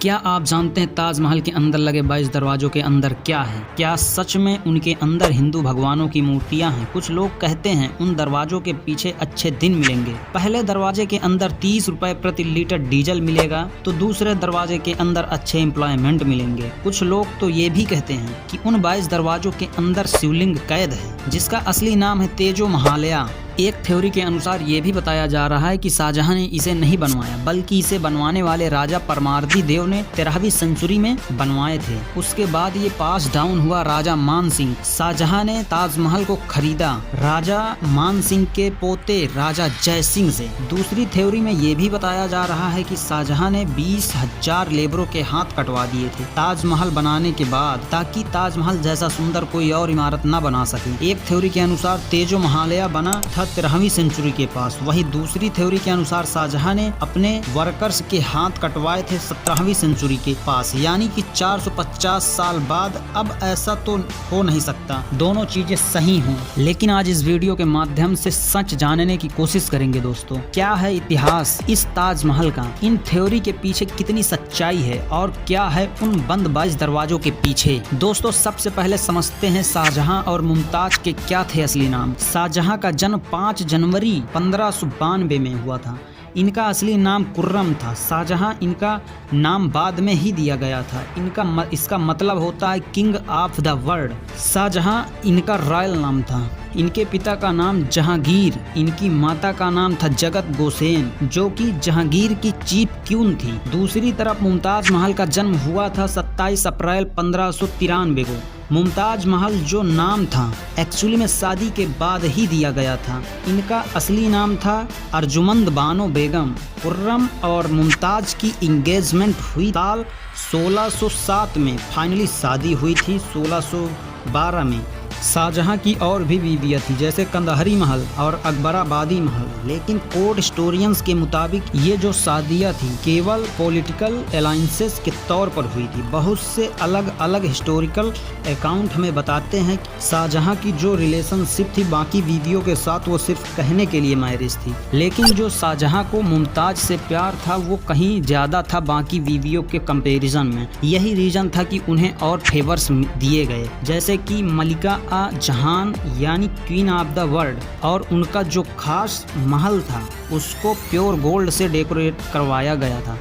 क्या आप जानते हैं ताजमहल के अंदर लगे 22 दरवाजों के अंदर क्या है? क्या सच में उनके अंदर हिंदू भगवानों की मूर्तियां हैं? कुछ लोग कहते हैं उन दरवाजों के पीछे अच्छे दिन मिलेंगे। पहले दरवाजे के अंदर 30 रुपए प्रति लीटर डीजल मिलेगा तो दूसरे दरवाजे के अंदर अच्छे एम्प्लॉयमेंट मिलेंगे। कुछ लोग तो ये भी कहते हैं कि उन 22 दरवाजों के अंदर शिवलिंग कैद है जिसका असली नाम है तेजो महालया। एक थ्योरी के अनुसार ये भी बताया जा रहा है कि शाहजहां ने इसे नहीं बनवाया बल्कि इसे बनवाने वाले राजा परमार्दी देव ने 13वीं सेंचुरी में बनवाए थे। उसके बाद ये पास डाउन हुआ राजा मान सिंह। शाहजहां ने ताजमहल को खरीदा राजा मान सिंह के पोते राजा जय सिंह से। दूसरी थ्योरी में ये भी बताया जा रहा है कि शाहजहां ने 20,000 लेबरों के हाथ कटवा दिए थे ताजमहल बनाने के बाद, ताकि ताजमहल जैसा सुंदर कोई और इमारत न बना सके। एक थ्योरी के अनुसार तेजो महालया बना था 13वीं सेंचुरी के पास। वही दूसरी थ्योरी के अनुसार शाहजहां ने अपने वर्कर्स के हाथ कटवाए थे 17वीं सेंचुरी के पास, यानी कि 450 साल बाद। अब ऐसा तो हो नहीं सकता, दोनों चीजें सही हों। लेकिन आज इस वीडियो के माध्यम से सच जानने की कोशिश करेंगे दोस्तों। क्या है इतिहास इस ताजमहल का, इन थ्योरी के पीछे कितनी सच्चाई है और क्या है उन बंद 22 दरवाजों के पीछे। दोस्तों सबसे पहले समझते हैं शाहजहां और मुमताज के क्या थे असली नाम। शाहजहां का जन्म 5 जनवरी 1592 में हुआ था। इनका असली नाम कुर्रम था। शाहजहां इनका नाम बाद में ही दिया गया था। इसका मतलब होता है king of the world. Shahjahan इनका रॉयल नाम था। इनके पिता का नाम जहांगीर, इनकी माता का नाम था जगत गोसेन जो कि जहांगीर की चीफ क्वीन थी। दूसरी तरफ मुमताज महल का जन्म हुआ था 27 अप्रैल 1593 को। मुमताज महल जो नाम था एक्चुअली में शादी के बाद ही दिया गया था। इनका असली नाम था अर्जुमंद बानो बेगम। कुर्रम और मुमताज की इंगेजमेंट हुई साल 1607 में। फाइनली शादी हुई थी 1612 में। शाहजहां की और भी बीवियां थी जैसे कंदहरी महल और अकबराबादी महल, लेकिन कोर्ट हिस्टोरियंस के मुताबिक ये जो शादियां थी केवल पॉलिटिकल अलायंसेस के तौर पर हुई थी। बहुत से अलग अलग हिस्टोरिकल अकाउंट हमें बताते हैं कि शाहजहां की जो रिलेशनशिप थी बाकी बीवियों के साथ वो सिर्फ कहने के लिए मैरिज थी, लेकिन जो शाहजहां को मुमताज से प्यार था वो कहीं ज्यादा था बाकी बीवियों के कंपेरिजन में। यही रीजन था कि उन्हें और फेवर्स दिए गए, जैसे कि मलिका जहान यानी क्वीन ऑफ द वर्ल्ड, और उनका जो खास महल था उसको प्योर गोल्ड से डेकोरेट करवाया गया था।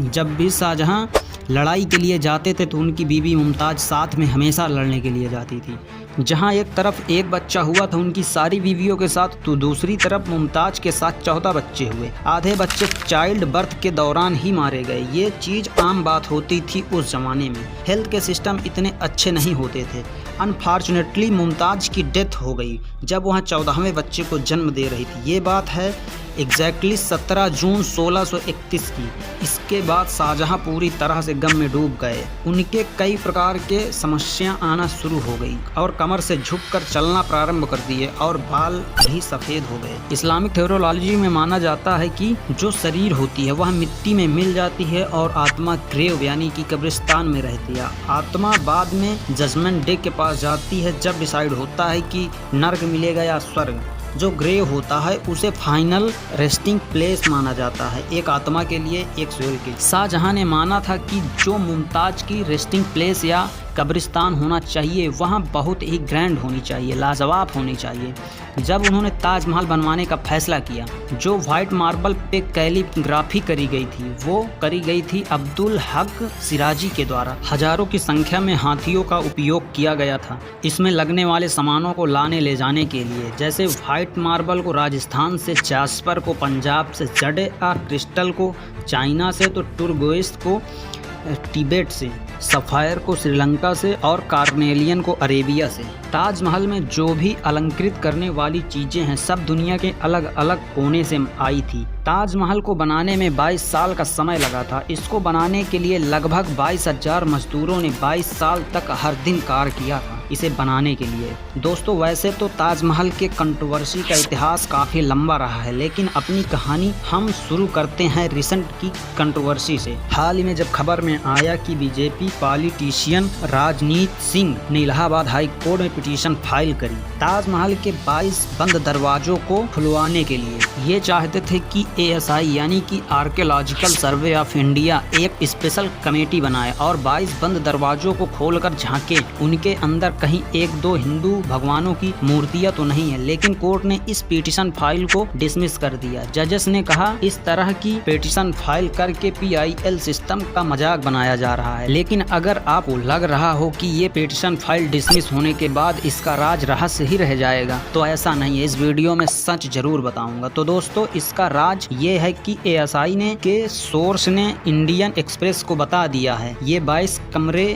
जब भी शाहजहां लड़ाई के लिए जाते थे तो उनकी बीवी मुमताज साथ में हमेशा लड़ने के लिए जाती थी। जहां एक तरफ एक बच्चा हुआ था उनकी सारी बीवियों के साथ, तो दूसरी तरफ मुमताज के साथ 14 बच्चे हुए। आधे बच्चे चाइल्ड बर्थ के दौरान ही मारे गए। ये चीज़ आम बात होती थी उस जमाने में। हेल्थ के सिस्टम इतने अच्छे नहीं होते थे। अनफॉर्चुनेटली मुमताज की डेथ हो गई जब वह 14वें बच्चे को जन्म दे रही थी। ये बात है एग्जैक्टली 17 जून 1631 की। इसके बाद शाहजहां पूरी तरह से गम में डूब गए। उनके कई प्रकार के समस्याएं आना शुरू हो गई और कमर से झुककर चलना प्रारंभ कर दिए और बाल भी सफ़ेद हो गए। इस्लामिक थ्योरोलॉजी में माना जाता है कि जो शरीर होती है वह मिट्टी में मिल जाती है और आत्मा ग्रेव यानी कि कब्रिस्तान में रहती है। आत्मा बाद में जजमेंट डे के पास जाती है जब डिसाइड होता है कि नर्क मिलेगा या स्वर्ग। जो ग्रेव होता है उसे फाइनल रेस्टिंग प्लेस माना जाता है एक आत्मा के लिए, एक सोल के लिए। शाहजहां ने माना था कि जो मुमताज की रेस्टिंग प्लेस या कब्रिस्तान होना चाहिए वहाँ बहुत ही ग्रैंड होनी चाहिए, लाजवाब होनी चाहिए। जब उन्होंने ताजमहल बनवाने का फैसला किया, जो वाइट मार्बल पे कैलीग्राफी करी गई थी वो करी गई थी अब्दुल हक सिराजी के द्वारा। हजारों की संख्या में हाथियों का उपयोग किया गया था इसमें लगने वाले सामानों को लाने ले जाने के लिए, जैसे वाइट मार्बल को राजस्थान से, जास्पर को पंजाब से, जड़े और क्रिस्टल को चाइना से, तो टुर्गोइस को तिब्बत से, सफ़ायर को श्रीलंका से और कार्नेलियन को अरेबिया से। ताजमहल में जो भी अलंकृत करने वाली चीज़ें हैं सब दुनिया के अलग अलग कोने से आई थी। ताजमहल को बनाने में 22 साल का समय लगा था। इसको बनाने के लिए लगभग 22,000 मजदूरों ने 22 साल तक हर दिन कार्य किया था। इसे बनाने के लिए। दोस्तों वैसे तो ताजमहल के कंट्रोवर्सी का इतिहास काफ़ी लंबा रहा है, लेकिन अपनी कहानी हम शुरू करते हैं रिसेंट की कंट्रोवर्सी से। हाल ही में जब खबर में आया कि बीजेपी पॉलिटिशियन राजनीत सिंह ने इलाहाबाद हाई कोर्ट में पिटीशन फाइल करी ताजमहल के 22 बंद दरवाजों को खुलवाने के लिए। ये चाहते थे कि ASI यानी कि आर्कियोलॉजिकल सर्वे ऑफ इंडिया एक स्पेशल कमेटी बनाए और 22 बंद दरवाजों को खोलकर झांके उनके अंदर कहीं 1-2 हिंदू भगवानों की मूर्तियां तो नहीं है। लेकिन कोर्ट ने इस पिटीशन फाइल को डिसमिस कर दिया। जजेस ने कहा इस तरह की पिटीशन फाइल करके PIL सिस्टम का मजाक बनाया जा रहा है। लेकिन अगर आपको लग रहा हो कि ये पिटीशन फाइल डिसमिस होने के बाद इसका राज रहस्य ही रह जाएगा, तो ऐसा नहीं है। इस वीडियो में सच जरूर बताऊंगा। तो दोस्तों इसका राज ये है कि ASI ने के सोर्स ने इंडियन एक्सप्रेस को बता दिया है ये 22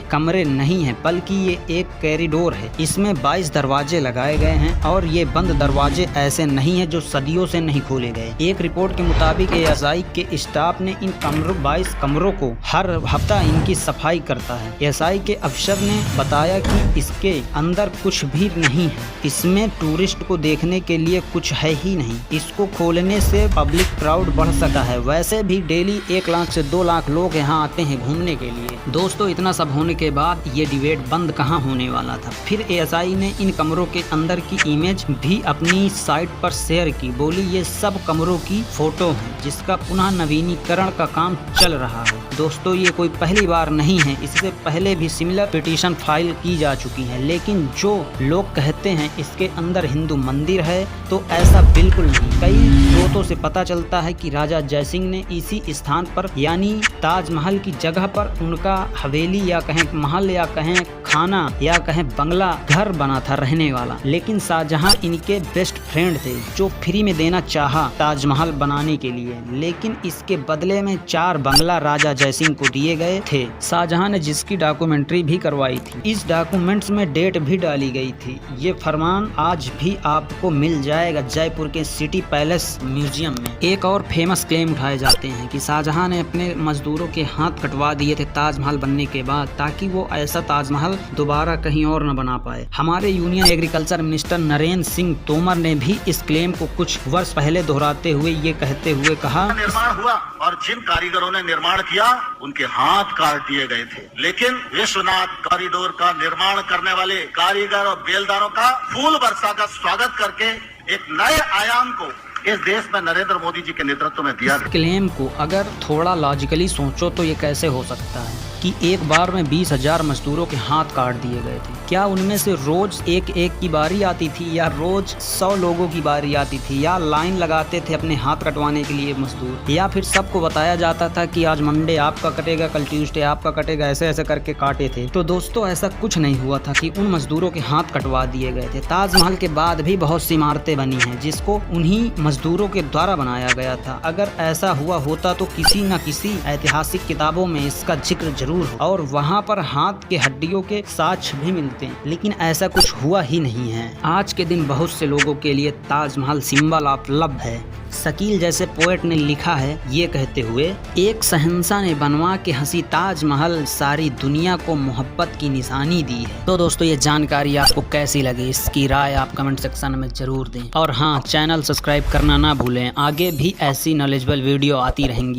कमरे नहीं है, बल्कि ये एक कॉरिडोर है। इसमें 22 दरवाजे लगाए गए हैं और ये बंद दरवाजे ऐसे नहीं है जो सदियों से नहीं खोले गए। एक रिपोर्ट के मुताबिक ASI के स्टाफ ने इन 22 कमरों को हर हफ्ता इनकी सफाई करता है। ASI के अफसर ने बताया कि इसके अंदर कुछ भी नहीं है, इसमें टूरिस्ट को देखने के लिए कुछ है ही नहीं। इसको खोलने से पब्लिक क्राउड बढ़ सका है। वैसे भी डेली 1 लाख से 2 लाख लोग यहाँ आते हैं घूमने के लिए। दोस्तों इतना सब होने के बाद ये डिबेट बंद कहाँ होने वाला था। फिर ASI ने इन कमरों के अंदर की इमेज भी अपनी साइट पर शेयर की। बोली ये सब कमरों की फोटो है जिसका पुनः नवीनीकरण का काम चल रहा है। दोस्तों ये कोई पहली बार नहीं है, इससे पहले भी सिमिलर पिटीशन फाइल की जा चुकी है। लेकिन जो लोग कहते हैं इसके अंदर हिंदू मंदिर है, तो ऐसा बिल्कुल नहीं। कई स्रोतों से पता चलता है कि राजा जयसिंह ने इसी स्थान पर यानी ताजमहल की जगह पर उनका हवेली या कहें महल या कहें खाना या कहें बंगला घर बना था रहने वाला। लेकिन शाहजहां इनके बेस्ट फ्रेंड थे जो फ्री में देना चाहा ताजमहल बनाने के लिए। लेकिन इसके बदले में 4 बंगला राजा जयसिंह को दिए गए थे। शाहजहां ने जिसकी डॉक्यूमेंट्री भी करवाई थी। इस डॉक्यूमेंट्स में डेट भी डाली गई थी। ये फरमान आज भी आपको मिल जाएगा जयपुर के सिटी पैलेस म्यूजियम में। एक और फेमस क्लेम उठाए जाते हैं कि शाहजहां ने अपने मजदूरों के हाथ कटवा दिए थे ताजमहल बनने के बाद, ताकि वो ऐसा ताजमहल दोबारा कहीं और न बना पाए। हमारे union agriculture minister Narendra Singh Tomar ने भी इस क्लेम को कुछ वर्ष पहले दोहराते हुए ये कहते हुए कहा, निर्माण हुआ और जिन कारीगरों ने निर्माण किया उनके हाथ काट दिए गए थे। लेकिन विश्वनाथ कॉरिडोर का निर्माण करने वाले कारीगर और बेलदारों का फूल वर्षा का स्वागत करके एक नए आयाम को इस देश में नरेंद्र मोदी जी के नेतृत्व में दिया। क्लेम को अगर थोड़ा लॉजिकली सोचो तो ये कैसे हो सकता है कि एक बार में 20,000 मजदूरों के हाथ काट दिए गए थे? क्या उनमें से रोज एक की बारी आती थी, या रोज 100 लोगों की बारी आती थी, या लाइन लगाते थे अपने हाथ कटवाने के लिए मजदूर, या फिर सबको बताया जाता था कि आज मंडे आपका कटेगा, कल ट्यूसडे आपका कटेगा, ऐसे ऐसे करके काटे थे? तो दोस्तों ऐसा कुछ नहीं हुआ था कि उन मजदूरों के हाथ कटवा दिए गए थे। ताजमहल के बाद भी बहुत सी इमारतें बनी हैं जिसको उन्हीं मजदूरों के द्वारा बनाया गया था। अगर ऐसा हुआ होता तो किसी न किसी ऐतिहासिक किताबों में इसका जिक्र जरूर हो और वहाँ पर हाथ के हड्डियों के साक्ष्य भी मिलते हैं। लेकिन ऐसा कुछ हुआ ही नहीं है। आज के दिन बहुत से लोगों के लिए ताजमहल सिंबल ऑफ लव है। शकील जैसे पोएट ने लिखा है ये कहते हुए, एक शहंशाह ने बनवा के हंसी ताजमहल सारी दुनिया को मोहब्बत की निशानी दी है। तो दोस्तों ये जानकारी आपको कैसी लगी, इसकी राय आप कमेंट सेक्शन में जरूर दें। और हाँ, चैनल सब्सक्राइब करना ना भूलें। आगे भी ऐसी नॉलेजेबल वीडियो आती रहेंगी।